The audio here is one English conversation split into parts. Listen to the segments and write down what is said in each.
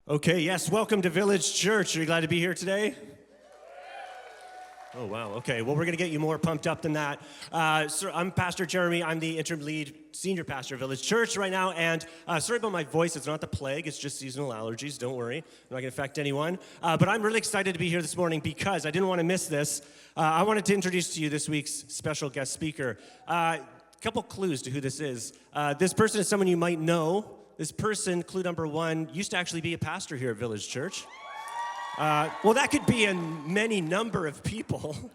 Okay, yes, welcome to Village Church. Are you glad to be here today? Oh, wow, okay. Well, we're going to get you more pumped up than that. So I'm Pastor Jeremy. I'm the interim lead senior pastor of Village Church right now. And sorry about my voice. It's not the plague. It's just seasonal allergies. Don't worry. I'm not going to affect anyone. But I'm really excited to be here this morning because I didn't want to miss this. I wanted to introduce to you this week's special guest speaker. A couple clues to who this is. This person is someone you might know. This person, clue number one, used to actually be a pastor here at Village Church. Well, that could be in many number of people.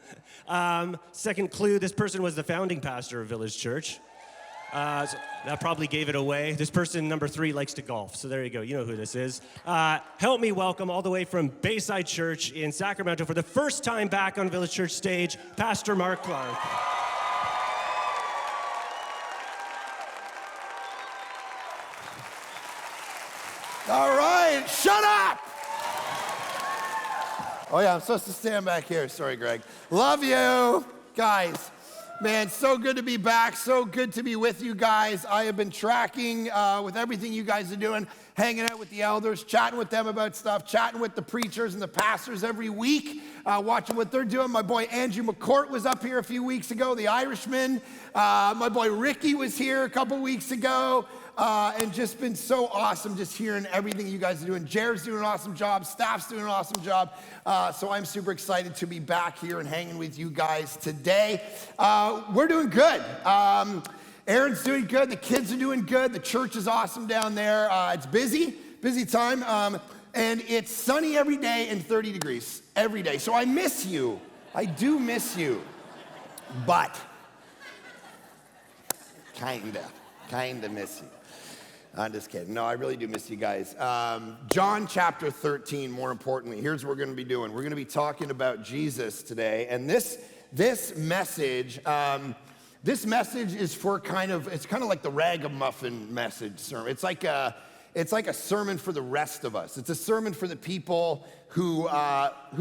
Second clue, this person was the founding pastor of Village Church. So that probably gave it away. This person, number three, likes to golf. So there you go. You know who this is. Help me welcome all the way from Bayside Church in Sacramento for the first time back on Village Church stage, Pastor Mark Clark. All right, shut up! Oh yeah, I'm supposed to stand back here. Sorry, Greg. Love you, guys. Man, so good to be back. So good to be with you guys. I have been tracking with everything you guys are doing, hanging out with the elders, chatting with them about stuff, chatting with the preachers and the pastors every week, watching what they're doing. My boy Andrew McCourt was up here a few weeks ago, the Irishman. My boy Ricky was here a couple weeks ago. And just been so awesome just hearing everything you guys are doing. Jared's doing an awesome job. Staff's doing an awesome job. So I'm super excited to be back here and hanging with you guys today. We're doing good. Aaron's doing good. The kids are doing good. The church is awesome down there. It's busy time. And it's sunny every day and 30 degrees every day. So I miss you. I do miss you. But kinda miss you. I'm just kidding. No, I really do miss you guys. John chapter 13, more importantly, here's what we're going to be doing. We're going to be talking about Jesus today. And this message is for it's kind of like the ragamuffin message sermon. It's like a sermon for the rest of us. It's a sermon for the people who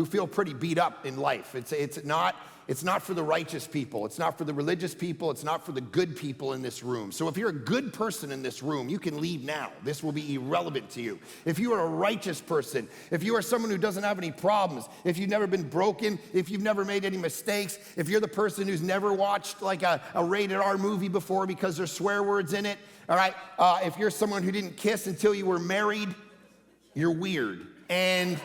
feel pretty beat up in life. It's not for the righteous people. It's not for the religious people. It's not for the good people in this room. So if you're a good person in this room, you can leave now. This will be irrelevant to you. If you are a righteous person, if you are someone who doesn't have any problems, if you've never been broken, if you've never made any mistakes, if you're the person who's never watched like a rated R movie before because there's swear words in it, all right? If you're someone who didn't kiss until you were married, you're weird. And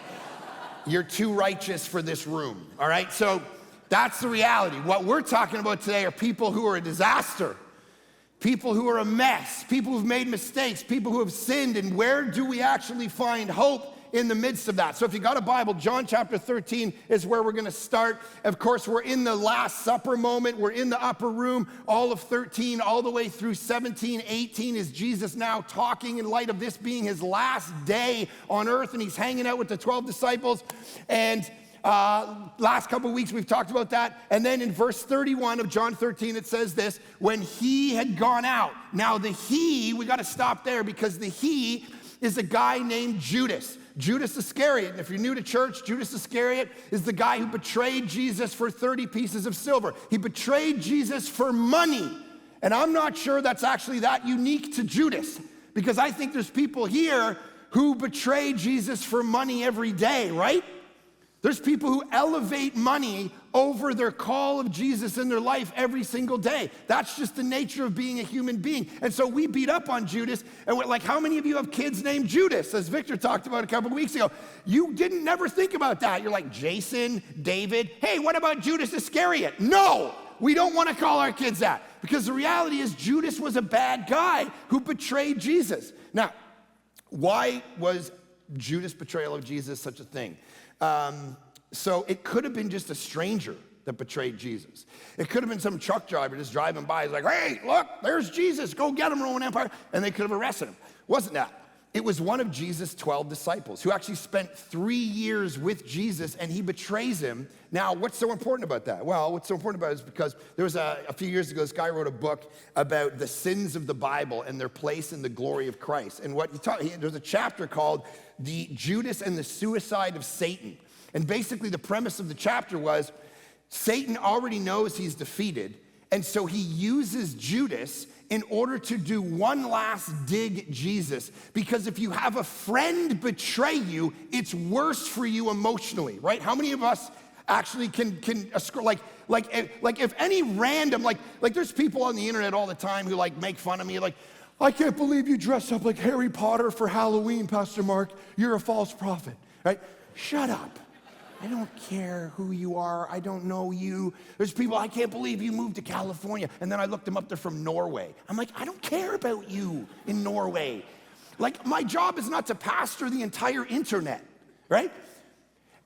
you're too righteous for this room, all right? So that's the reality. What we're talking about today are people who are a disaster, people who are a mess, people who've made mistakes, people who have sinned, and where do we actually find hope in the midst of that? So if you got a Bible, John chapter 13 is where we're going to start. Of course, we're in the Last Supper moment. We're in the upper room. All of 13, all the way through 17, 18 is Jesus now talking in light of this being his last day on earth, and he's hanging out with the 12 disciples. And last couple of weeks we've talked about that. And then in verse 31 of John 13 it says this, when he had gone out. Now the he, we got to stop there because the he is a guy named Judas. Judas Iscariot. And if you're new to church, Judas Iscariot is the guy who betrayed Jesus for 30 pieces of silver. He betrayed Jesus for money. And I'm not sure that's actually that unique to Judas, because I think there's people here who betray Jesus for money every day, right? There's people who elevate money over their call of Jesus in their life every single day. That's just the nature of being a human being. And so we beat up on Judas, and we're like, how many of you have kids named Judas? As Victor talked about a couple of weeks ago. You didn't never think about that. You're like, Jason, David, hey, what about Judas Iscariot? No, we don't want to call our kids that, because the reality is Judas was a bad guy who betrayed Jesus. Now, why was Judas' betrayal of Jesus such a thing? So it could have been just a stranger that betrayed Jesus. It could have been some truck driver just driving by. He's like, hey, look, there's Jesus. Go get him, Roman Empire. And they could have arrested him. Wasn't that? It was one of Jesus' 12 disciples who actually spent 3 years with Jesus, and he betrays him. Now, what's so important about that? Well, what's so important about it is because there was a few years ago, this guy wrote a book about the sins of the Bible and their place in the glory of Christ. And what there's a chapter called The Judas and the Suicide of Satan. And basically the premise of the chapter was Satan already knows he's defeated, and so he uses Judas in order to do one last dig at Jesus. Because if you have a friend betray you, it's worse for you emotionally, right? How many of us actually can like if any random, like there's people on the internet all the time who like make fun of me, like, I can't believe you dressed up like Harry Potter for Halloween, Pastor Mark. You're a false prophet, right? Shut up. I don't care who you are. I don't know you. There's people, I can't believe you moved to California. And then I looked them up, they're from Norway. I'm like, I don't care about you in Norway. Like, my job is not to pastor the entire internet, right?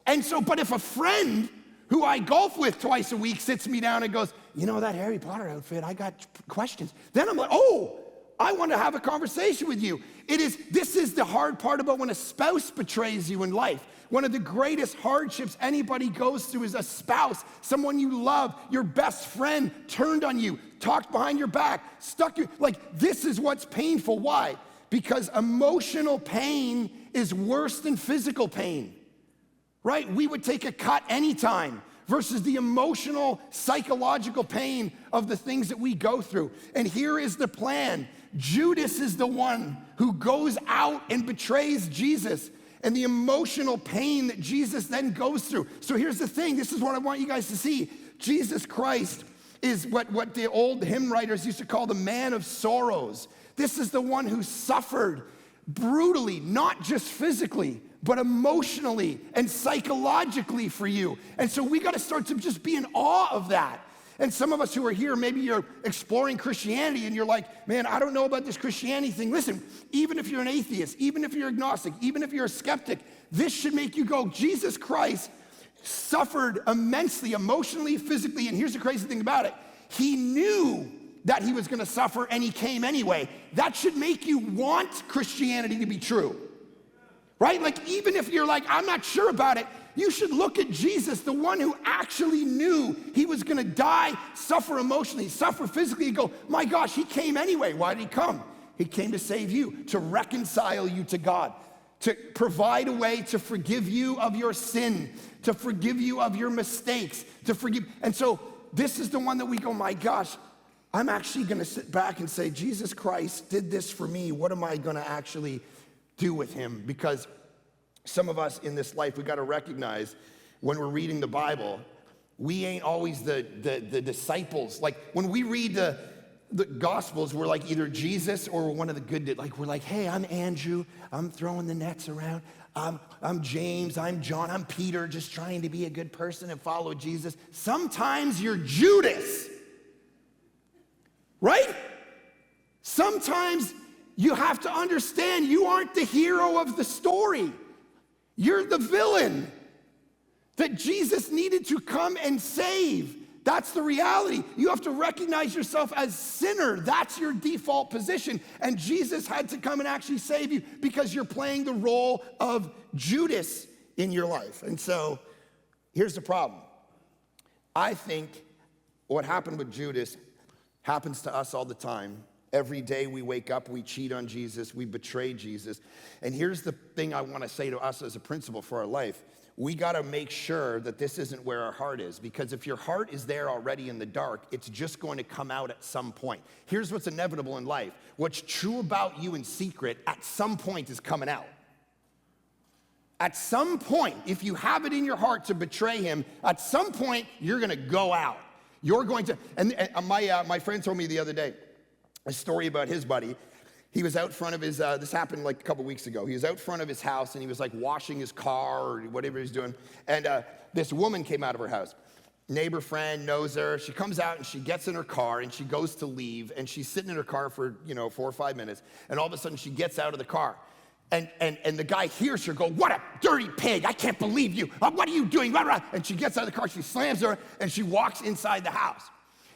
And so, but if a friend who I golf with twice a week sits me down and goes, you know, that Harry Potter outfit, I got questions. Then I'm like, oh, I want to have a conversation with you. This is the hard part about when a spouse betrays you in life. One of the greatest hardships anybody goes through is a spouse, someone you love, your best friend turned on you, talked behind your back, stuck you. Like, this is what's painful. Why? Because emotional pain is worse than physical pain, right? We would take a cut anytime versus the emotional, psychological pain of the things that we go through. And here is the plan. Judas is the one who goes out and betrays Jesus, and the emotional pain that Jesus then goes through. So here's the thing. This is what I want you guys to see. Jesus Christ is what the old hymn writers used to call the man of sorrows. This is the one who suffered brutally, not just physically, but emotionally and psychologically for you. And so we got to start to just be in awe of that. And some of us who are here, maybe you're exploring Christianity and you're like, man, I don't know about this Christianity thing. Listen, even if you're an atheist, even if you're agnostic, even if you're a skeptic, this should make you go, Jesus Christ suffered immensely, emotionally, physically, and here's the crazy thing about it. He knew that he was gonna suffer and he came anyway. That should make you want Christianity to be true, right? Like, even if you're like, I'm not sure about it, you should look at Jesus, the one who actually knew he was gonna die, suffer emotionally, suffer physically, and go, my gosh, he came anyway. Why did he come? He came to save you, to reconcile you to God, to provide a way to forgive you of your sin, to forgive you of your mistakes, to forgive. And so this is the one that we go, my gosh, I'm actually gonna sit back and say, Jesus Christ did this for me. What am I gonna actually do with him? Because some of us in this life, we got to recognize when we're reading the Bible, we ain't always the disciples. Like, when we read the Gospels, we're like either Jesus or we're one of the good, like, we're like, hey, I'm Andrew, I'm throwing the nets around. I'm James, I'm John, I'm Peter, just trying to be a good person and follow Jesus. Sometimes you're Judas, right? Sometimes you have to understand you aren't the hero of the story. You're the villain that Jesus needed to come and save. That's the reality. You have to recognize yourself as sinner. That's your default position. And Jesus had to come and actually save you because you're playing the role of Judas in your life. And so here's the problem. I think what happened with Judas happens to us all the time. Every day we wake up, we cheat on Jesus, we betray Jesus. And here's the thing I want to say to us as a principle for our life. We got to make sure that this isn't where our heart is, because if your heart is there already in the dark, it's just going to come out at some point. Here's what's inevitable in life. What's true about you in secret at some point is coming out. At some point, if you have it in your heart to betray him, at some point, you're going to go out. You're going to, and my friend told me the other day, a story about his buddy. He was out front of his, this happened like a couple weeks ago. He was out front of his house and he was like washing his car or whatever he's doing. And this woman came out of her house. Neighbor friend knows her. She comes out and she gets in her car and she goes to leave and she's sitting in her car for, 4 or 5 minutes. And all of a sudden she gets out of the car. And the guy hears her go, what a dirty pig. I can't believe you. What are you doing? And she gets out of the car, she slams her and she walks inside the house.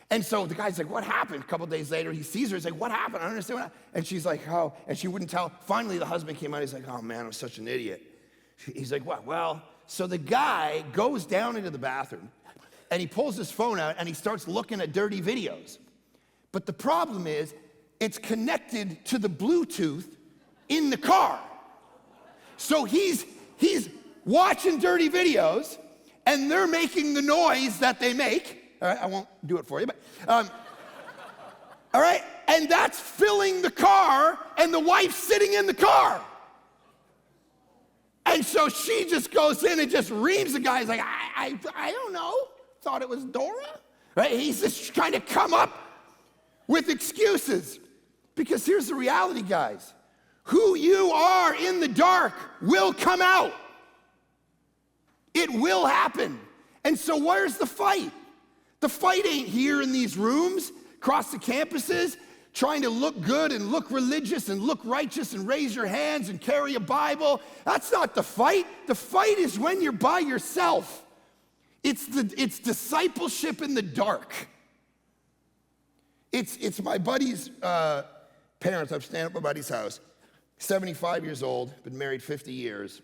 And so the guy's like, what happened? A couple days later, he sees her. He's like, what happened? I don't understand what happened. And she's like, oh, and she wouldn't tell. Finally, the husband came out. He's like, oh, man, I'm such an idiot. He's like, what? Well, so the guy goes down into the bathroom, and he pulls his phone out, and he starts looking at dirty videos. But the problem is, it's connected to the Bluetooth in the car. So he's watching dirty videos, and they're making the noise that they make. All right, I won't do it for you, but, all right? and that's filling the car, and the wife's sitting in the car. And so she just goes in and just reams the guy. He's like, I don't know. Thought it was Dora. Right? He's just trying to come up with excuses. Because here's the reality, guys. Who you are in the dark will come out. It will happen. And so where's the fight? The fight ain't here in these rooms, across the campuses, trying to look good and look religious and look righteous and raise your hands and carry a Bible. That's not the fight. The fight is when you're by yourself. It's discipleship in the dark. It's my buddy's parents. I'm standing at my buddy's house, 75 years old, been married 50 years.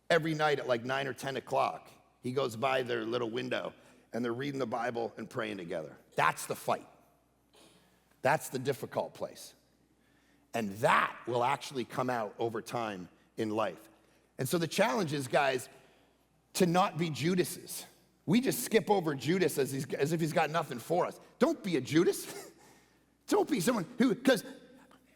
Every night at like 9 or 10 o'clock, he goes by their little window and they're reading the Bible and praying together. That's the fight. That's the difficult place. And that will actually come out over time in life. And so the challenge is, guys, to not be Judases. We just skip over Judas as if he's got nothing for us. Don't be a Judas. Don't be someone who, because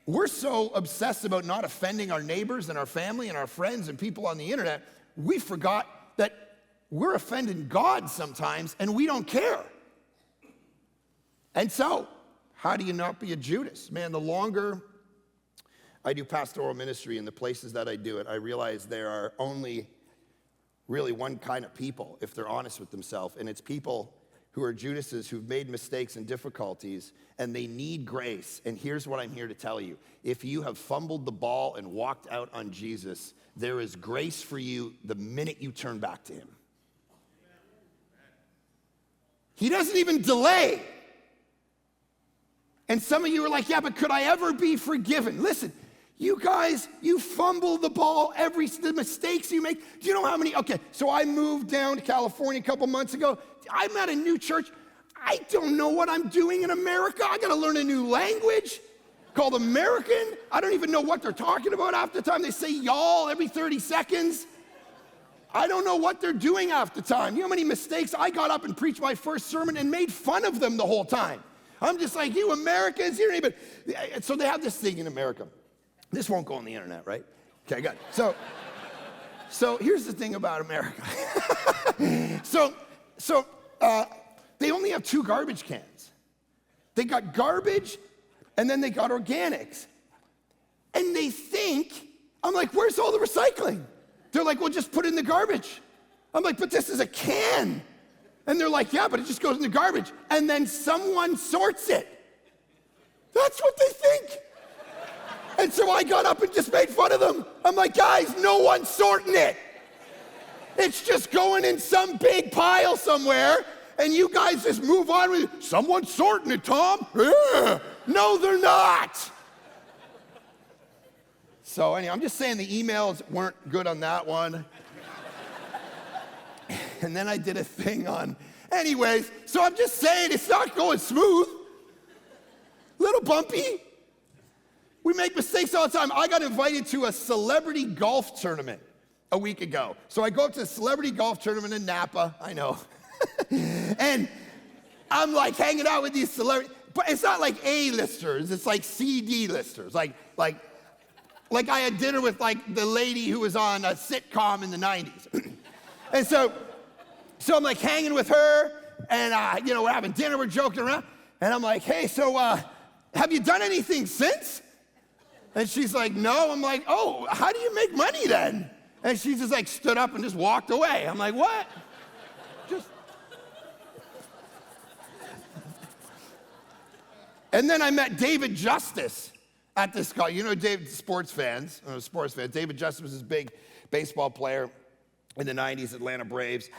we're so obsessed about not offending our neighbors and our family and our friends and people on the internet, we forgot that we're offending God sometimes and we don't care. And so, how do you not be a Judas? Man, the longer I do pastoral ministry in the places that I do it, I realize there are only really one kind of people, if they're honest with themselves, and it's people who are Judases who've made mistakes and difficulties, and they need grace. And here's what I'm here to tell you. If you have fumbled the ball and walked out on Jesus, there is grace for you the minute you turn back to him. He doesn't even delay. And some of you are like, yeah, but could I ever be forgiven? Listen, you guys, you fumble the ball, the mistakes you make. Do you know how many? Okay, so I moved down to California a couple months ago. I'm at a new church. I don't know what I'm doing in America. I got to learn a new language called American. I don't even know what they're talking about half the time. They say y'all every 30 seconds. I don't know what they're doing half the time. You know how many mistakes I got up and preached my first sermon and made fun of them the whole time. I'm just like, you Americans, you don't even. So they have this thing in America. This won't go on the internet, right? Okay, good. So here's the thing about America. So they only have 2 garbage cans. They got garbage, and then they got organics. And they think, I'm like, where's all the recycling? They're like, well, just put it in the garbage. I'm like, but this is a can. And they're like, yeah, but it just goes in the garbage. And then someone sorts it. That's what they think. And so I got up and just made fun of them. I'm like, guys, no one's sorting it. It's just going in some big pile somewhere, and you guys just move on with it. Someone's sorting it, Tom. Yeah. No, they're not. So anyway, I'm just saying the emails weren't good on that one. And then I did a thing on, anyways, so I'm just saying it's not going smooth. Little bumpy. We make mistakes all the time. I got invited to a celebrity golf tournament a week ago. So I go up to a celebrity golf tournament in Napa, I know. And I'm like hanging out with these celebrities, but it's not like A-listers, it's like C-D-listers. Like I had dinner with like the lady who was on a sitcom in the 90s. And so I'm like hanging with her, and we're having dinner, we're joking around, and I'm like, hey, so have you done anything since? And she's like, no. I'm like, oh, how do you make money then? And she just like stood up and just walked away. I'm like, what? And then I met David Justice at this call. You know David, sports fans. David Justice was this big baseball player in the 90s, Atlanta Braves.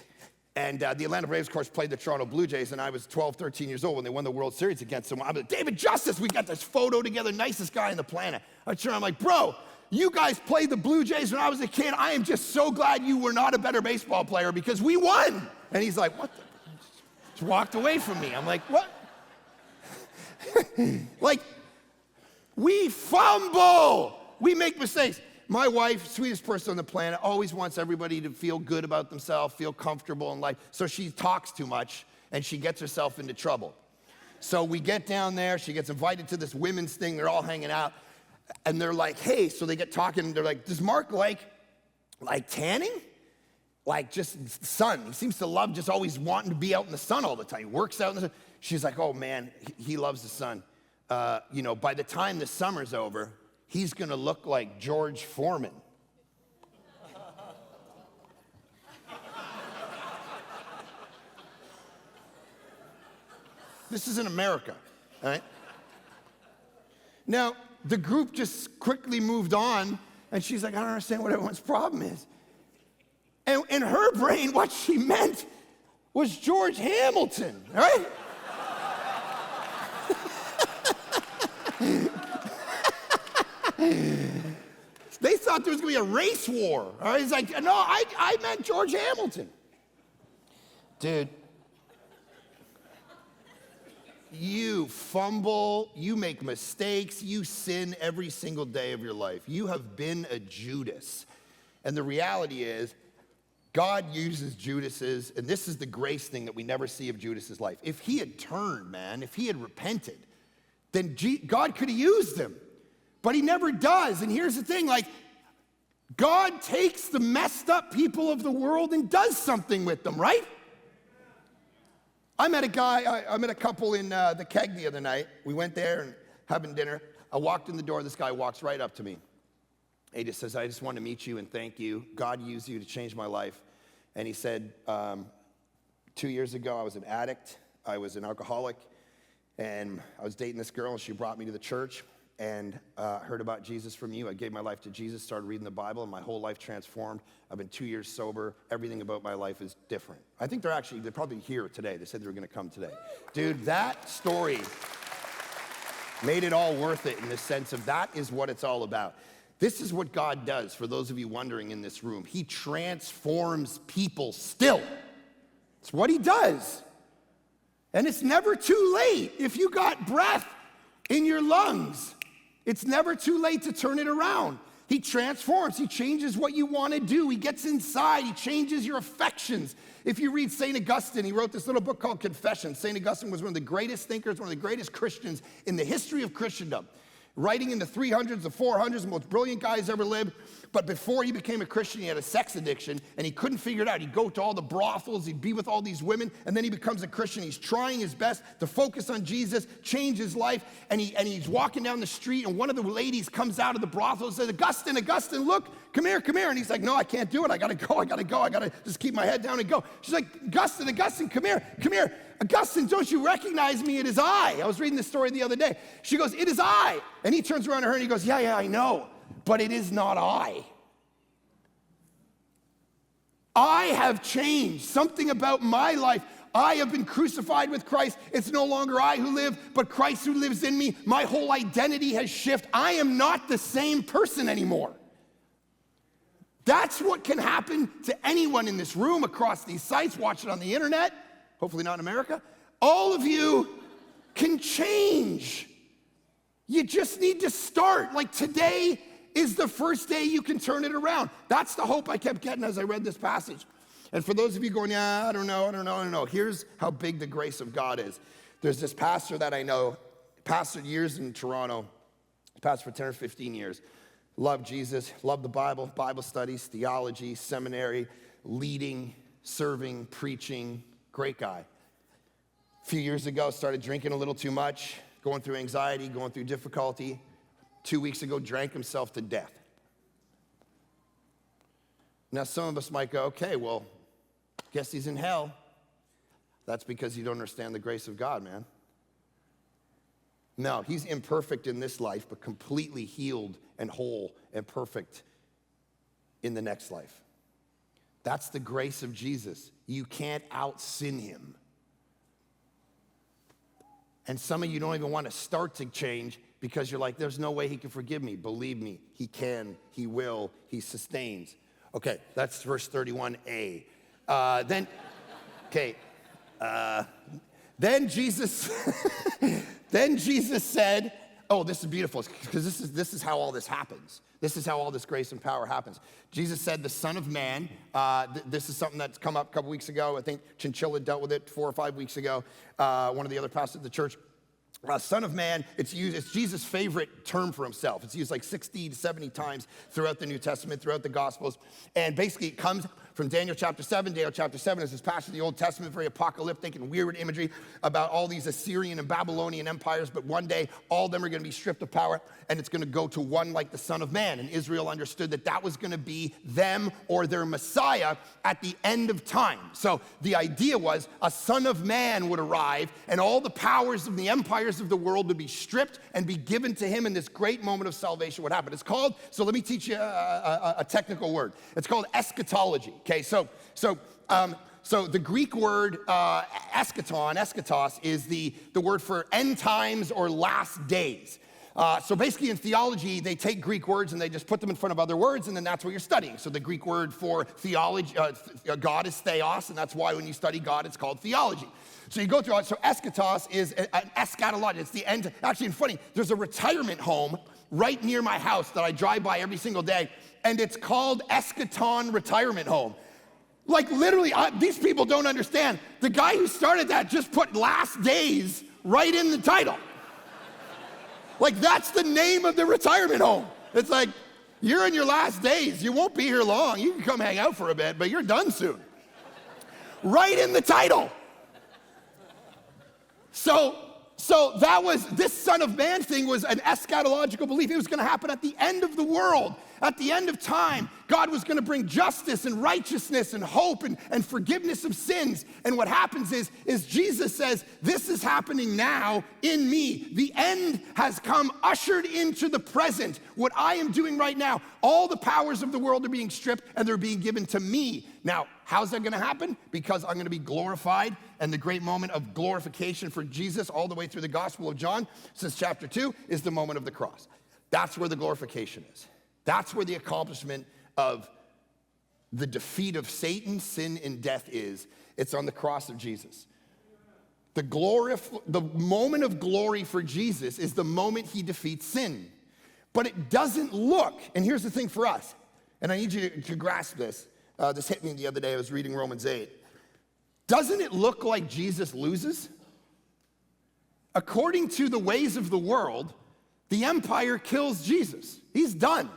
And the Atlanta Braves, of course, played the Toronto Blue Jays, and I was 12, 13 years old when they won the World Series against them. I'm like, David Justice, we got this photo together, nicest guy on the planet. I'm like, bro, you guys played the Blue Jays when I was a kid. I am just so glad you were not a better baseball player because we won. And he's like, what the? Just walked away from me. I'm like, what? Like, we fumble. We make mistakes. My wife, sweetest person on the planet, always wants everybody to feel good about themselves, feel comfortable in life. So she talks too much, and she gets herself into trouble. so we get down there. She gets invited to this women's thing. They're all hanging out. And they're like, hey, so they get talking. They're like, does Mark like tanning? Like just sun. He seems to love just always wanting to be out in the sun all the time. He works out in the sun. She's like, oh man, he loves the sun. By the time the summer's over, he's gonna look like George Foreman. This is in America, all right? Now, the group just quickly moved on, and she's like, I don't understand what everyone's problem is. And in her brain, what she meant was George Hamilton, right? They thought there was gonna be a race war. All right? He's like, no, I meant George Hamilton. Dude, you fumble, you make mistakes, you sin every single day of your life. You have been a Judas. And the reality is, God uses Judas's, and this is the grace thing that we never see of Judas's life. If he had turned, man, if he had repented, then God could have used him. But he never does. And here's the thing, God takes the messed up people of the world and does something with them, right? I met a couple in the Keg the other night. We went there and having dinner. I walked in the door, this guy walks right up to me. He just says, I just want to meet you and thank you. God used you to change my life. And he said, 2 years ago, I was an addict. I was an alcoholic. And I was dating this girl, and she brought me to the church. And heard about Jesus from you. I gave my life to Jesus, started reading the Bible, and my whole life transformed. I've been 2 years sober. Everything about my life is different. I think they're probably here today. They said they were going to come today. Dude, that story made it all worth it in the sense of that is what it's all about. This is what God does, for those of you wondering in this room. He transforms people still. It's what he does. And it's never too late. If you got breath in your lungs, it's never too late to turn it around. He transforms. He changes what you want to do. He gets inside. He changes your affections. If you read St. Augustine, he wrote this little book called Confessions. St. Augustine was one of the greatest thinkers, one of the greatest Christians in the history of Christendom. Writing in the 300s, the 400s, the most brilliant guys ever lived. But before he became a Christian, he had a sex addiction, and he couldn't figure it out. He'd go to all the brothels, he'd be with all these women, and then he becomes a Christian. He's trying his best to focus on Jesus, change his life, and he's walking down the street, and one of the ladies comes out of the brothel and says, Augustine, look, come here. And he's like, no, I can't do it. I gotta go. I gotta just keep my head down and go. She's like, Augustine, come here. Augustine, don't you recognize me? It is I. I was reading this story the other day. She goes, it is I. And he turns around to her and he goes, yeah, I know, but it is not I. I have changed. Something about my life. I have been crucified with Christ. It's no longer I who live, but Christ who lives in me. My whole identity has shifted. I am not the same person anymore. That's what can happen to anyone in this room, across these sites, watch it on the internet, hopefully not in America. All of you can change. You just need to start. Like today is the first day you can turn it around. That's the hope I kept getting as I read this passage. And for those of you going, I don't know. Here's how big the grace of God is. There's this pastor that I know, pastored years in Toronto, pastored for 10 or 15 years. Loved Jesus, loved the Bible, Bible studies, theology, seminary, leading, serving, preaching, great guy. A few years ago, started drinking a little too much, going through anxiety, going through difficulty. 2 weeks ago, drank himself to death. Now, some of us might go, okay, well, guess he's in hell. That's because you don't understand the grace of God, man. No, he's imperfect in this life, but completely healed and whole and perfect in the next life. That's the grace of Jesus. You can't out-sin him. And some of you don't even want to start to change because you're like, there's no way he can forgive me. Believe me, he can, he will, he sustains. Okay, that's verse 31a. Then Jesus said, oh, this is beautiful, because this is how all this happens. This is how all this grace and power happens. Jesus said, the Son of Man, this is something that's come up a couple weeks ago. I think Chinchilla dealt with it 4 or 5 weeks ago. One of the other pastors of the church. Son of Man, it's Jesus' favorite term for himself. It's used like 60 to 70 times throughout the New Testament, throughout the Gospels. And basically it comes from Daniel chapter 7. Daniel chapter 7 is this passage of the Old Testament, very apocalyptic and weird imagery about all these Assyrian and Babylonian empires. But one day, all of them are going to be stripped of power, and it's going to go to one like the Son of Man. And Israel understood that that was going to be them or their Messiah at the end of time. So the idea was a Son of Man would arrive, and all the powers of the empires of the world would be stripped and be given to him, and this great moment of salvation would happen. It's called, so let me teach you a technical word. It's called eschatology, okay? So the Greek word eschatos, is the word for end times or last days. So basically in theology, they take Greek words and they just put them in front of other words, and then that's what you're studying. So the Greek word for theology, God is theos, and that's why when you study God, it's called theology. So you go through it. So eschatos is an eschatology. It's the end. Actually, funny, there's a retirement home right near my house that I drive by every single day, and it's called Eschaton Retirement Home. Like literally, these people don't understand. The guy who started that just put last days right in the title. Like that's the name of the retirement home. It's like, you're in your last days. You won't be here long. You can come hang out for a bit, but you're done soon. Right in the title. So that was, this Son of Man thing was an eschatological belief. It was going to happen at the end of the world. At the end of time, God was going to bring justice and righteousness and hope and forgiveness of sins. And what happens is Jesus says, this is happening now in me. The end has come, ushered into the present. What I am doing right now, all the powers of the world are being stripped and they're being given to me. Now, how's that going to happen? Because I'm going to be glorified, and the great moment of glorification for Jesus all the way through the Gospel of John, since chapter 2, is the moment of the cross. That's where the glorification is. That's where the accomplishment of the defeat of Satan, sin, and death is. It's on the cross of Jesus. The moment of glory for Jesus is the moment he defeats sin. But it doesn't look, and here's the thing for us, and I need you to grasp this. This hit me the other day. I was reading Romans 8. Doesn't it look like Jesus loses? According to the ways of the world, the empire kills Jesus. He's done.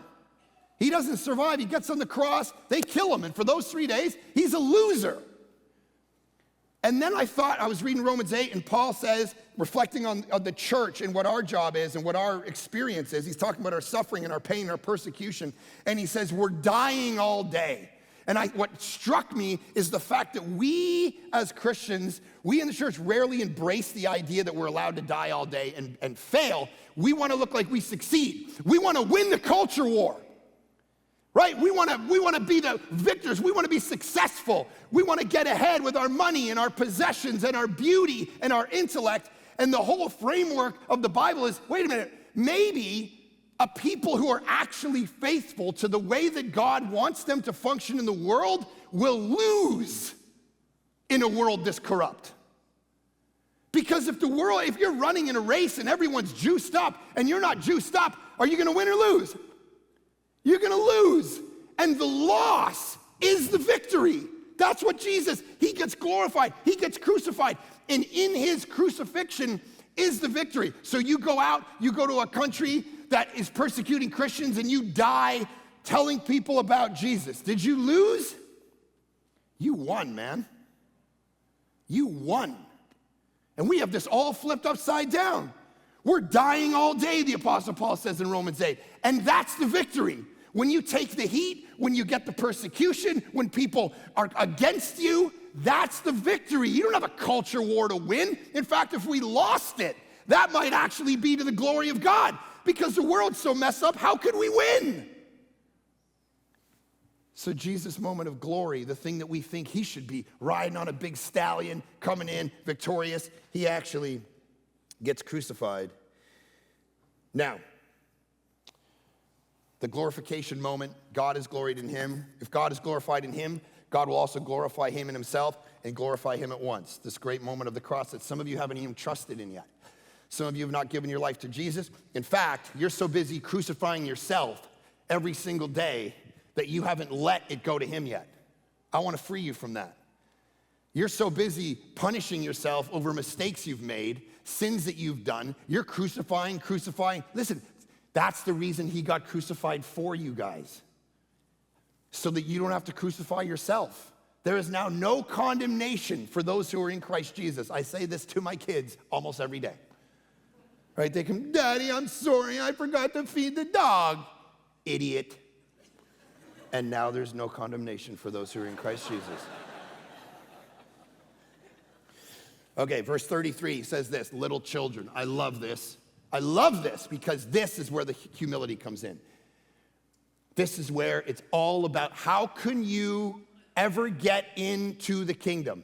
He doesn't survive. He gets on the cross. They kill him. And for those 3 days, he's a loser. And then I was reading Romans 8, and Paul says, reflecting on the church and what our job is and what our experience is, he's talking about our suffering and our pain and our persecution. And he says, we're dying all day. And what struck me is the fact that we as Christians, we in the church rarely embrace the idea that we're allowed to die all day and fail. We want to look like we succeed. We want to win the culture war. Right? We want to be the victors. We want to be successful. We want to get ahead with our money and our possessions and our beauty and our intellect. And the whole framework of the Bible is, wait a minute, maybe a people who are actually faithful to the way that God wants them to function in the world will lose in a world this corrupt. Because if you're running in a race and everyone's juiced up and you're not juiced up, are you going to win or lose? You're going to lose. And the loss is the victory. That's what Jesus, he gets glorified. He gets crucified. And in his crucifixion is the victory. So you go out, you go to a country that is persecuting Christians, and you die telling people about Jesus. Did you lose? You won, man. You won. And we have this all flipped upside down. We're dying all day, the Apostle Paul says in Romans 8. And that's the victory. When you take the heat, when you get the persecution, when people are against you, that's the victory. You don't have a culture war to win. In fact, if we lost it, that might actually be to the glory of God. Because the world's so messed up, how could we win? So Jesus' moment of glory, the thing that we think he should be, riding on a big stallion, coming in victorious, he actually gets crucified. Now, the glorification moment, God is gloried in him. If God is glorified in him, God will also glorify him in himself and glorify him at once. This great moment of the cross that some of you haven't even trusted in yet. Some of you have not given your life to Jesus. In fact, you're so busy crucifying yourself every single day that you haven't let it go to him yet. I want to free you from that. You're so busy punishing yourself over mistakes you've made, sins that you've done. You're crucifying. Listen, that's the reason he got crucified for you guys, so that you don't have to crucify yourself. There is now no condemnation for those who are in Christ Jesus. I say this to my kids almost every day. Right? They come, Daddy, I'm sorry, I forgot to feed the dog. Idiot. And now there's no condemnation for those who are in Christ Jesus. Okay, verse 33 says this, little children. I love this. I love this because this is where the humility comes in. This is where it's all about how can you ever get into the kingdom?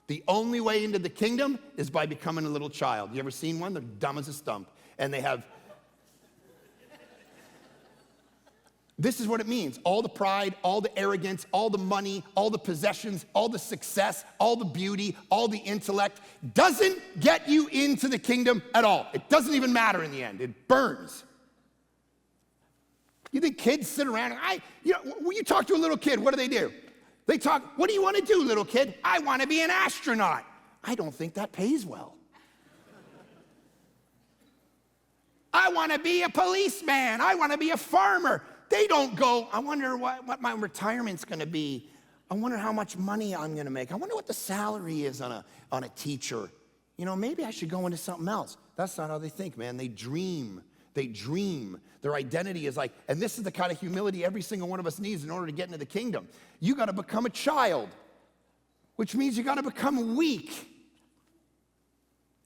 The only way into the kingdom is by becoming a little child. You ever seen one? They're dumb as a stump. And they have... This is what it means. All the pride, all the arrogance, all the money, all the possessions, all the success, all the beauty, all the intellect doesn't get you into the kingdom at all. It doesn't even matter in the end. It burns. You think kids sit around and when you talk to a little kid, what do? They talk, what do you want to do, little kid? I want to be an astronaut. I don't think that pays well. I want to be a policeman. I want to be a farmer. They don't go, I wonder what my retirement's going to be. I wonder how much money I'm going to make. I wonder what the salary is on a teacher. Maybe I should go into something else. That's not how they think, man. They dream. Their identity is like, and this is the kind of humility every single one of us needs in order to get into the kingdom. You got to become a child, which means you got to become weak.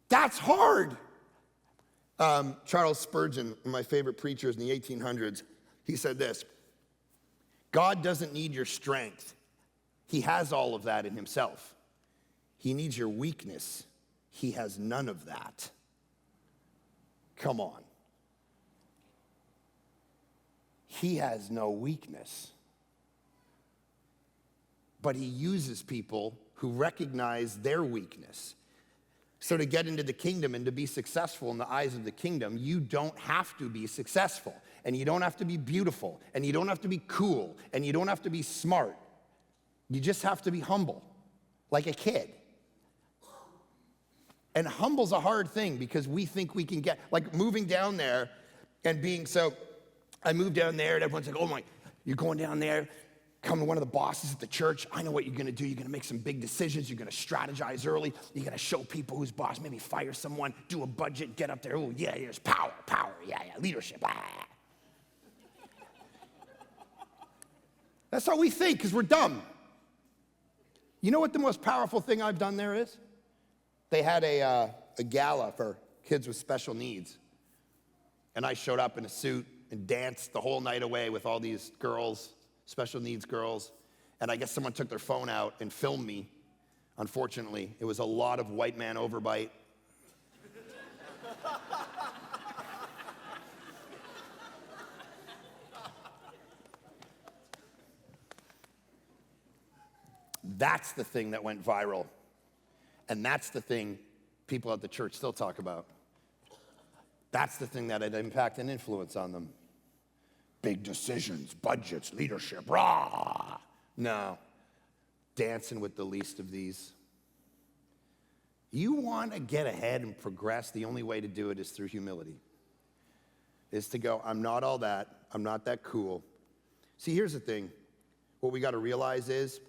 That's hard. Charles Spurgeon, one of my favorite preachers in the 1800s, he said this, God doesn't need your strength. He has all of that in himself. He needs your weakness. He has none of that. Come on. He has no weakness. But he uses people who recognize their weakness. So to get into the kingdom and to be successful in the eyes of the kingdom, you don't have to be successful. And you don't have to be beautiful. And you don't have to be cool. And you don't have to be smart. You just have to be humble, like a kid. And humble's a hard thing because we think we can get, like moving down there and being so, I moved down there and everyone's like, oh my, you're going down there, come to one of the bosses at the church. I know what you're going to do. You're going to make some big decisions. You're going to strategize early. You're going to show people who's boss, maybe fire someone, do a budget, get up there. Oh, yeah, there's power, yeah, leadership. That's how we think because we're dumb. You know what the most powerful thing I've done there is? They had a gala for kids with special needs. And I showed up in a suit and danced the whole night away with all these girls, special needs girls. And I guess someone took their phone out and filmed me. Unfortunately, it was a lot of white man overbite. That's the thing that went viral. And that's the thing people at the church still talk about. That's the thing that had impact and influence on them. Big decisions, budgets, leadership, rah. No, dancing with the least of these. You want to get ahead and progress, the only way to do it is through humility. Is to go, I'm not all that, I'm not that cool. See, here's the thing. What we got to realize is,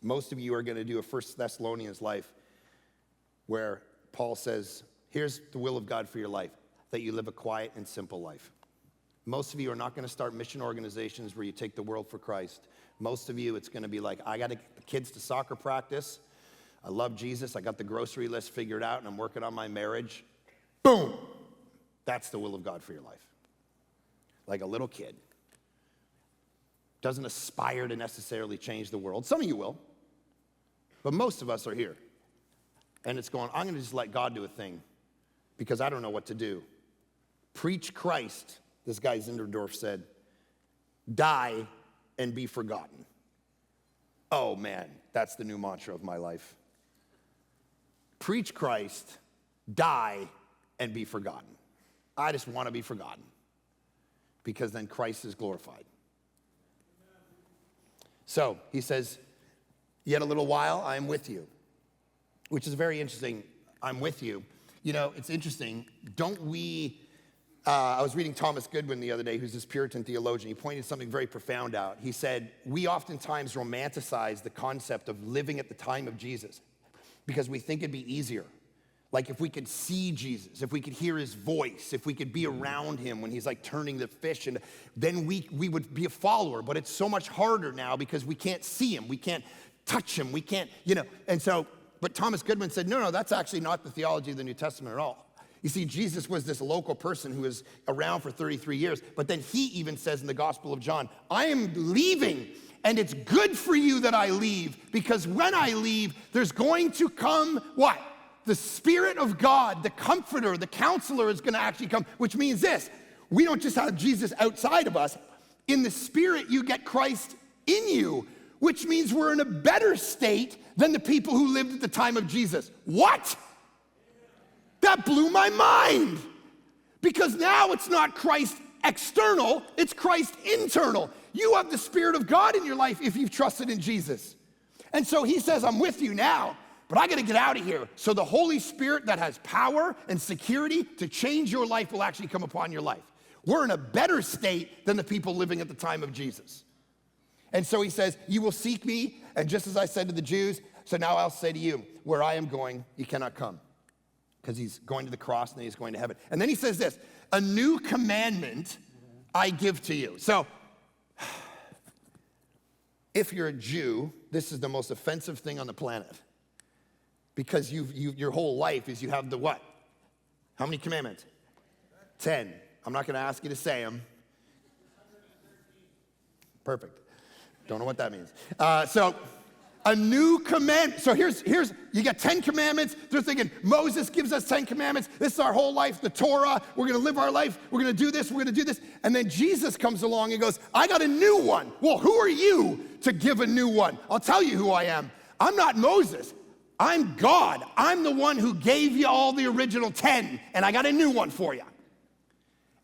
most of you are going to do a 1 Thessalonians life where Paul says, here's the will of God for your life, that you live a quiet and simple life. Most of you are not going to start mission organizations where you take the world for Christ. Most of you, it's going to be like, I got to get the kids to soccer practice. I love Jesus. I got the grocery list figured out, and I'm working on my marriage. Boom! That's the will of God for your life. Like a little kid. Doesn't aspire to necessarily change the world. Some of you will. But most of us are here. And it's going, I'm going to just let God do a thing because I don't know what to do. Preach Christ, this guy Zinderdorf said. Die and be forgotten. Oh man, that's the new mantra of my life. Preach Christ, die, and be forgotten. I just want to be forgotten because then Christ is glorified. So he says, Yet a little while, I am with you. Which is very interesting. I'm with you. You know, it's interesting. Don't we, I was reading Thomas Goodwin the other day, who's this Puritan theologian. He pointed something very profound out. He said, we oftentimes romanticize the concept of living at the time of Jesus because we think it'd be easier. Like if we could see Jesus, if we could hear his voice, if we could be around him when he's like turning the fish, and then we would be a follower. But it's so much harder now because we can't see him, we can't touch him, we can't, you know. And so, but Thomas Goodwin said, no, that's actually not the theology of the New Testament at all. You see, Jesus was this local person who was around for 33 years, but then he even says in the Gospel of John, I am leaving, and it's good for you that I leave, because when I leave, there's going to come what? The Spirit of God, the Comforter, the Counselor is going to actually come, which means this. We don't just have Jesus outside of us. In the Spirit, you get Christ in you, which means we're in a better state than the people who lived at the time of Jesus. What? That blew my mind. Because now it's not Christ external, it's Christ internal. You have the Spirit of God in your life if you've trusted in Jesus. And so he says, I'm with you now. But I got to get out of here. So the Holy Spirit that has power and security to change your life will actually come upon your life. We're in a better state than the people living at the time of Jesus. And so he says, you will seek me. And just as I said to the Jews, so now I'll say to you, where I am going, you cannot come. Because he's going to the cross and then he's going to heaven. And then he says this, a new commandment I give to you. So if you're a Jew, this is the most offensive thing on the planet. Because your whole life is you have the what? How many commandments? 10. I'm not going to ask you to say them. Perfect. Don't know what that means. So a new commandment. So here's you got 10 commandments. They're thinking Moses gives us 10 commandments. This is our whole life, the Torah. We're going to live our life. We're going to do this. We're going to do this. And then Jesus comes along and goes, I got a new one. Well, who are you to give a new one? I'll tell you who I am. I'm not Moses. I'm God. I'm the one who gave you all the original 10, and I got a new one for you.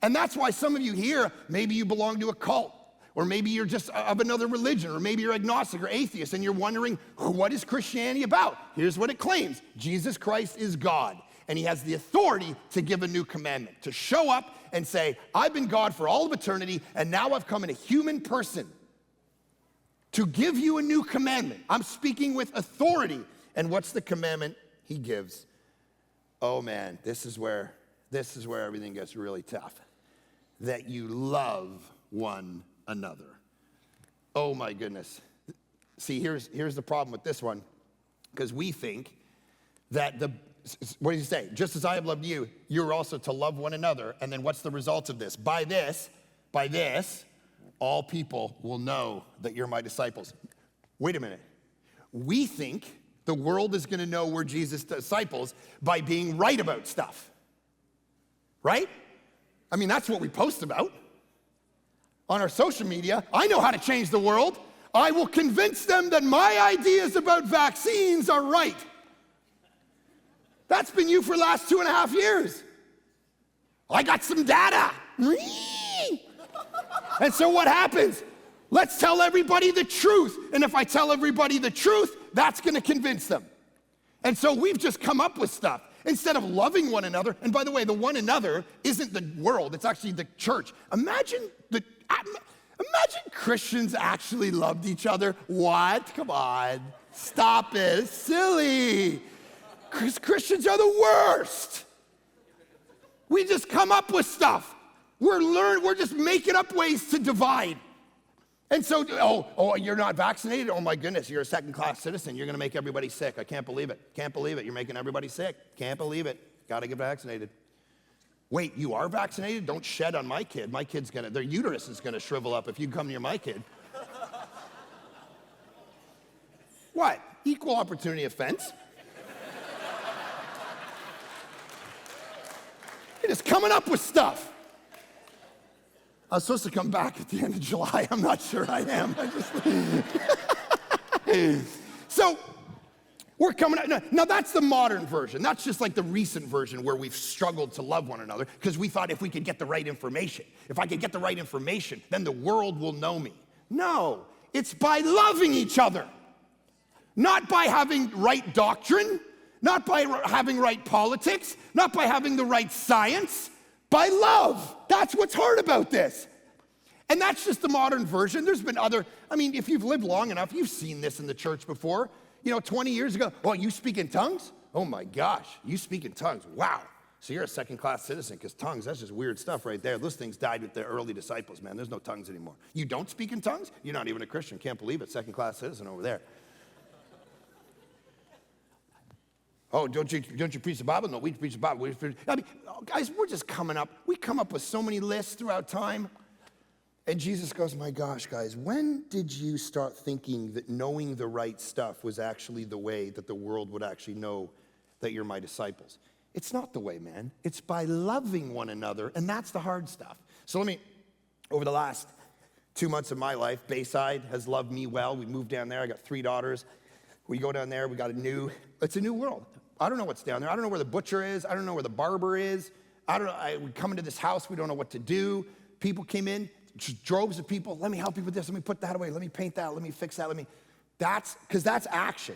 And that's why some of you here, maybe you belong to a cult, or maybe you're just of another religion, or maybe you're agnostic or atheist, and you're wondering, what is Christianity about? Here's what it claims. Jesus Christ is God, and he has the authority to give a new commandment, to show up and say, I've been God for all of eternity, and now I've come in a human person to give you a new commandment. I'm speaking with authority. And what's the commandment he gives? Oh man, this is where everything gets really tough. That you love one another. Oh my goodness. See, here's the problem with this one. Because we think that what does he say? Just as I have loved you, you're also to love one another. And then what's the result of this? By this, all people will know that you're my disciples. Wait a minute. We think the world is going to know we're Jesus' disciples by being right about stuff. Right? I mean, that's what we post about on our social media. I know how to change the world. I will convince them that my ideas about vaccines are right. That's been you for the last 2.5 years. I got some data. And so what happens? Let's tell everybody the truth. And if I tell everybody the truth, that's going to convince them. And so we've just come up with stuff. Instead of loving one another, and by the way, the one another isn't the world, it's actually the church. Imagine Christians actually loved each other. What? Come on. Stop it. It's silly. Christians are the worst. We just come up with stuff. We're just making up ways to divide. And so, you're not vaccinated? Oh my goodness, you're a second-class citizen. You're gonna make everybody sick. I can't believe it. Can't believe it. You're making everybody sick. Can't believe it. Gotta get vaccinated. Wait, you are vaccinated? Don't shed on my kid. My kid's their uterus is gonna shrivel up if you come near my kid. What? Equal opportunity offense? You're just coming up with stuff. I was supposed to come back at the end of July. I'm not sure I am. So we're coming out. Now that's the modern version. That's just like the recent version where we've struggled to love one another because we thought if we could get the right information, if I could get the right information, then the world will know me. No, it's by loving each other. Not by having right doctrine, not by having right politics, not by having the right science, by love. That's what's hard about this. And that's just the modern version. There's been other, if you've lived long enough, you've seen this in the church before. 20 years ago, oh, you speak in tongues? Oh my gosh, you speak in tongues. Wow. So you're a second-class citizen, because tongues, that's just weird stuff right there. Those things died with the early disciples, man. There's no tongues anymore. You don't speak in tongues? You're not even a Christian. Can't believe it. Second-class citizen over there. Oh, don't you preach the Bible? No, we preach the Bible. Guys, we're just coming up. We come up with so many lists throughout time. And Jesus goes, my gosh, guys, when did you start thinking that knowing the right stuff was actually the way that the world would actually know that you're my disciples? It's not the way, man. It's by loving one another, and that's the hard stuff. So over the last 2 months of my life, Bayside has loved me well. We moved down there. I got 3 daughters. We go down there. It's a new world. I don't know what's down there. I don't know where the butcher is. I don't know where the barber is. We come into this house. We don't know what to do. People came in. Droves of people, let me help you with this, let me put that away, let me paint that, let me fix that, that's action.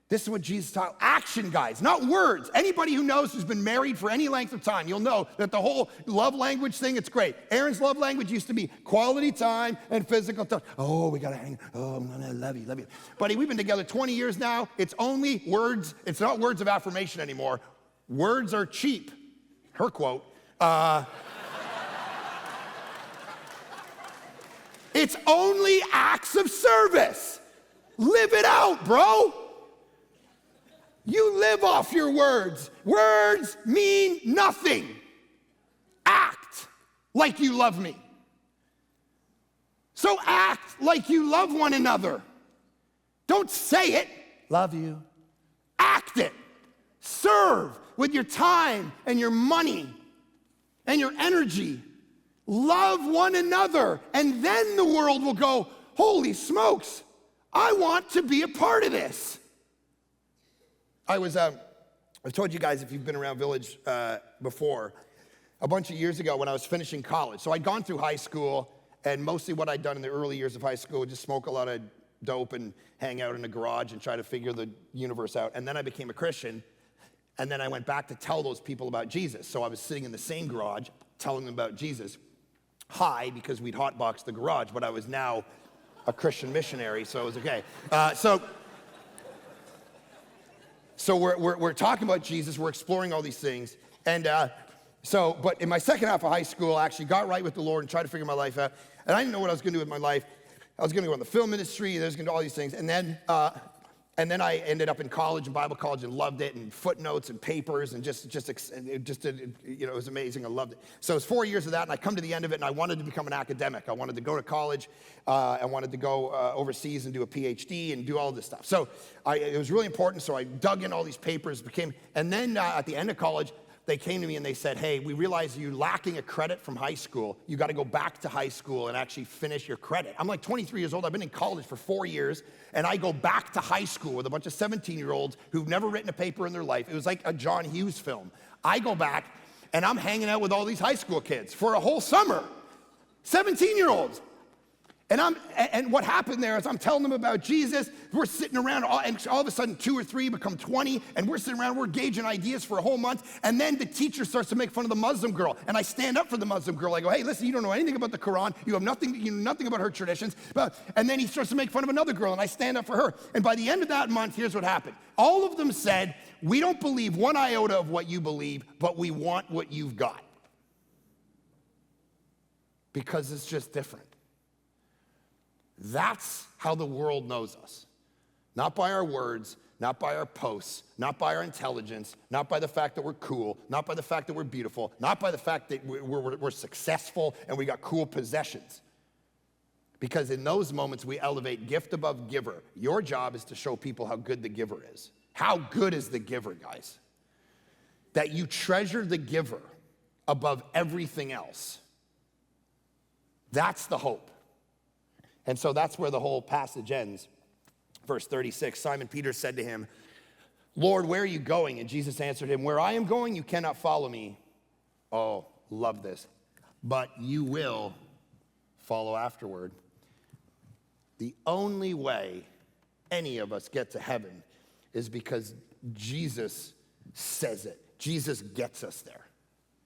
This is what Jesus taught. Action, guys, not words. Anybody who knows who's been married for any length of time, you'll know that the whole love language thing, it's great. Aaron's love language used to be quality time and physical touch. Oh, we gotta hang, oh, I'm gonna love you. Buddy, we've been together 20 years now. It's only words, it's not words of affirmation anymore. Words are cheap. Her quote. It's only acts of service. Live it out, bro. You live off your words. Words mean nothing. Act like you love me. So act like you love one another. Don't say it, love you. Act it. Serve with your time and your money and your energy. Love one another, and then the world will go, holy smokes, I want to be a part of this. I've told you guys, if you've been around Village before, a bunch of years ago when I was finishing college. So I'd gone through high school, and mostly what I'd done in the early years of high school was just smoke a lot of dope and hang out in the garage and try to figure the universe out. And then I became a Christian, and then I went back to tell those people about Jesus. So I was sitting in the same garage telling them about Jesus. High, because we'd hotboxed the garage, but I was now a Christian missionary, so it was okay. So we're talking about Jesus, we're exploring all these things, and but in my second half of high school, I actually got right with the Lord and tried to figure my life out, and I didn't know what I was going to do with my life. I was going to go in the film ministry, and I was going to do all these things, and then I ended up in college, in Bible college, and loved it, and footnotes and papers, and it was amazing. I loved it. So it was 4 years of that, and I come to the end of it, and I wanted to become an academic. I wanted to go to college. I wanted to go overseas and do a PhD and do all this stuff. So it was really important, so I dug in all these papers, and then at the end of college, they came to me and they said, hey, we realize you're lacking a credit from high school. You got to go back to high school and actually finish your credit. I'm like 23 years old. I've been in college for 4 years, and I go back to high school with a bunch of 17-year-olds who've never written a paper in their life. It was like a John Hughes film. I go back, and I'm hanging out with all these high school kids for a whole summer, 17-year-olds. And what happened there is I'm telling them about Jesus. We're sitting around, and all of a sudden 2 or 3 become 20, and we're sitting around, we're gauging ideas for a whole month, and then the teacher starts to make fun of the Muslim girl, and I stand up for the Muslim girl. I go, hey, listen, you don't know anything about the Quran. You know nothing about her traditions. And then he starts to make fun of another girl, and I stand up for her. And by the end of that month, here's what happened. All of them said, we don't believe one iota of what you believe, but we want what you've got. Because it's just different. That's how the world knows us. Not by our words, not by our posts, not by our intelligence, not by the fact that we're cool, not by the fact that we're beautiful, not by the fact that we're successful and we got cool possessions. Because in those moments, we elevate gift above giver. Your job is to show people how good the giver is. How good is the giver, guys? That you treasure the giver above everything else. That's the hope. And so that's where the whole passage ends. Verse 36, Simon Peter said to him, Lord, where are you going? And Jesus answered him, where I am going, you cannot follow me. Oh, love this. But you will follow afterward. The only way any of us get to heaven is because Jesus says it. Jesus gets us there.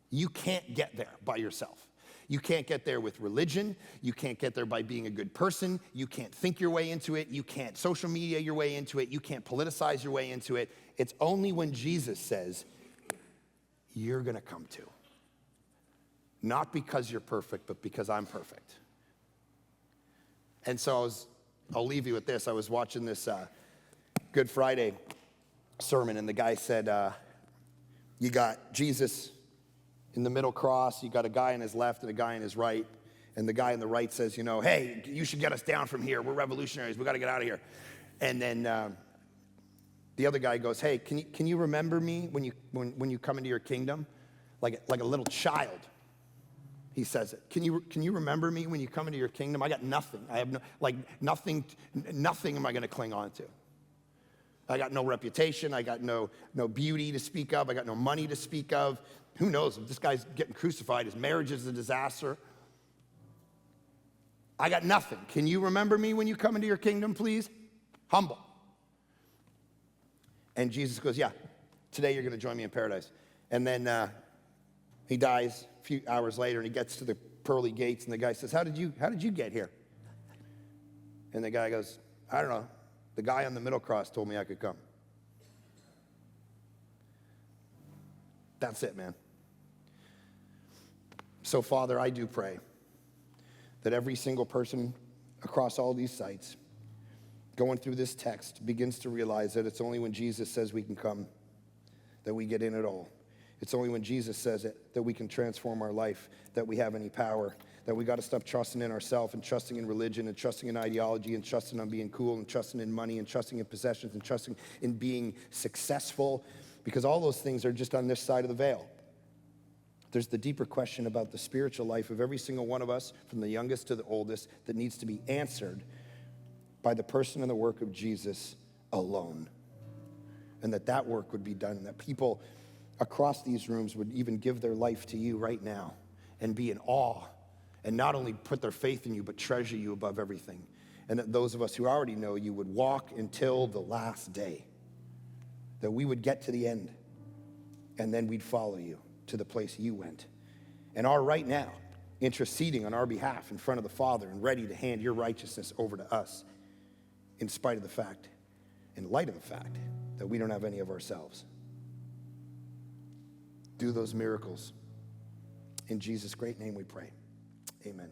You can't get there by yourself. You can't get there with religion. You can't get there by being a good person. You can't think your way into it. You can't social media your way into it. You can't politicize your way into it. It's only when Jesus says, you're going to come to. Not because you're perfect, but because I'm perfect. And so I'll leave you with this. I was watching this Good Friday sermon, and the guy said, you got Jesus in the middle cross, you got a guy on his left and a guy on his right, and the guy on the right says, hey, you should get us down from here. We're revolutionaries. We got to get out of here. And then the other guy goes, hey, can you remember me when you come into your kingdom? Like a little child. He says it. Can you remember me when you come into your kingdom? I got nothing. I have nothing am I going to cling on to. I got no reputation. I got no beauty to speak of. I got no money to speak of. Who knows if this guy's getting crucified, his marriage is a disaster. I got nothing. Can you remember me when you come into your kingdom, please? Humble. And Jesus goes, yeah, today you're going to join me in paradise. And then he dies a few hours later, and he gets to the pearly gates, and the guy says, how did you get here? And the guy goes, I don't know. The guy on the middle cross told me I could come. That's it, man. So, Father, I do pray that every single person across all these sites going through this text begins to realize that it's only when Jesus says we can come that we get in at all. It's only when Jesus says it that we can transform our life, that we have any power, that we got to stop trusting in ourselves and trusting in religion and trusting in ideology and trusting on being cool and trusting in money and trusting in possessions and trusting in being successful, because all those things are just on this side of the veil. There's the deeper question about the spiritual life of every single one of us, from the youngest to the oldest, that needs to be answered by the person and the work of Jesus alone. And that work would be done, that people across these rooms would even give their life to you right now and be in awe and not only put their faith in you, but treasure you above everything. And that those of us who already know you would walk until the last day, that we would get to the end and then we'd follow you to the place you went, and are right now interceding on our behalf in front of the Father and ready to hand your righteousness over to us in spite of the fact, in light of the fact, that we don't have any of ourselves. Do those miracles. In Jesus' great name we pray. Amen.